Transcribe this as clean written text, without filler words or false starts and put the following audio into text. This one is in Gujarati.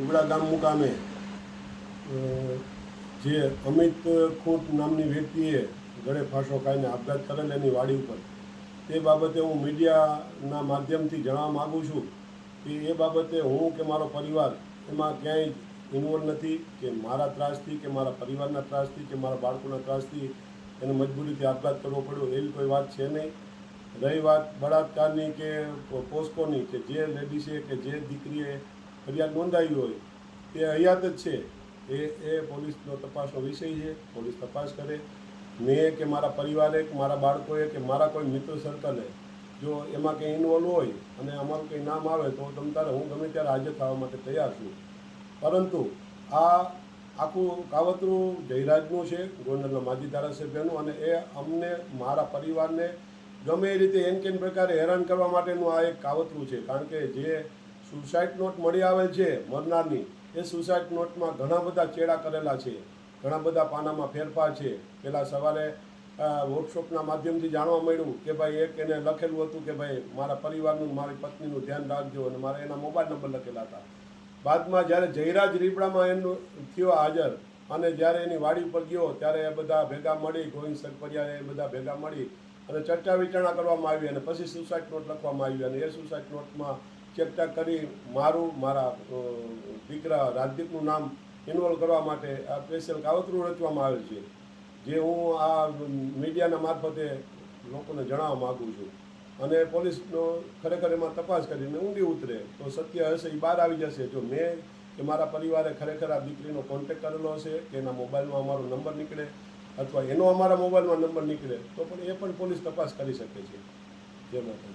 ઉબડા ગામ મુકામે જે અમિત ખૂંટ નામની વ્યક્તિએ ગળે ફાંસો ખાઈને આપઘાત કરેલ એની વાડી ઉપર તે બાબતે હું મીડિયાના માધ્યમથી જણાવવા માગું છું કે એ બાબતે હું કે મારો પરિવાર એમાં ક્યાંય ઇન્વોલ્વ નથી કે મારા ત્રાસથી કે મારા પરિવારના ત્રાસથી કે મારા બાળકોના ત્રાસથી એને મજબૂરીથી આપઘાત કરવો પડ્યો એવી કોઈ વાત છે નહીં. રહી વાત બળાત્કારની કે પોસ્કોની કે જે લેડીસે કે જે દીકરીએ ફરિયાદ નોંધાવી હોય તે હયાત જ છે એ પોલીસનો તપાસનો વિષય છે. પોલીસ તપાસ કરે. મેં કે મારા પરિવારે કે મારા બાળકોએ કે મારા કોઈ મિત્ર સર્કલે જો એમાં કંઈ ઇન્વોલ્વ હોય અને અમારું કંઈ નામ આવે તો તમ તારે હું ગમે ત્યારે હાજર થવા માટે તૈયાર છું. પરંતુ આ આખું કાવતરું જયરાજનું છે, ગોંડલના માજી ધારાસભ્યનું, અને એ અમને મારા પરિવારને ગમે એ રીતે એન કેન પ્રકારે હેરાન કરવા માટેનું આ એક કાવતરું છે. કારણ કે જે સુસાઇડ નોટ મળી આવેલ છે મરનારની, એ સુસાઇડ નોટમાં ઘણા બધા ચેડા કરેલા છે, ઘણા બધા પાનામાં ફેરફાર છે. પહેલાં સવારે વર્કશોપના માધ્યમથી જાણવા મળ્યું કે ભાઈ એક એને લખેલું હતું કે ભાઈ મારા પરિવારનું મારી પત્નીનું ધ્યાન રાખજો, અને મારા એના મોબાઈલ નંબર લખેલા હતા. બાદમાં જ્યારે જયરાજ રીપડામાં એનું થયો હાજર અને જ્યારે એની વાડી પર ગયો ત્યારે એ બધા ભેગા મળી, ગોવિંદ સરપરિયા એ બધા ભેગા મળી અને ચર્ચા વિચારણા કરવામાં આવી અને પછી સુસાઇડ નોટ લખવામાં આવી. અને એ સુસાઇડ નોટમાં ચેકચાક કરી મારા દીકરા રાજદીપનું નામ ઇન્વોલ્વ કરવા માટે આ સ્પેશિયલ કાવતરું રચવામાં આવેલ છે, જે હું આ મીડિયાના મારફતે લોકોને જણાવવા માગું છું. અને પોલીસનો ખરેખર એમાં તપાસ કરીને ઊંડી ઉતરે તો સત્ય હશે એ બહાર આવી જશે. જો મેં કે મારા પરિવારે ખરેખર આ દીકરીનો કોન્ટેક્ટ કરેલો હશે કે એના મોબાઈલમાં અમારો નંબર નીકળે અથવા એનો અમારા મોબાઈલમાં નંબર નીકળે તો પણ એ પણ પોલીસ તપાસ કરી શકે છે. જે માટે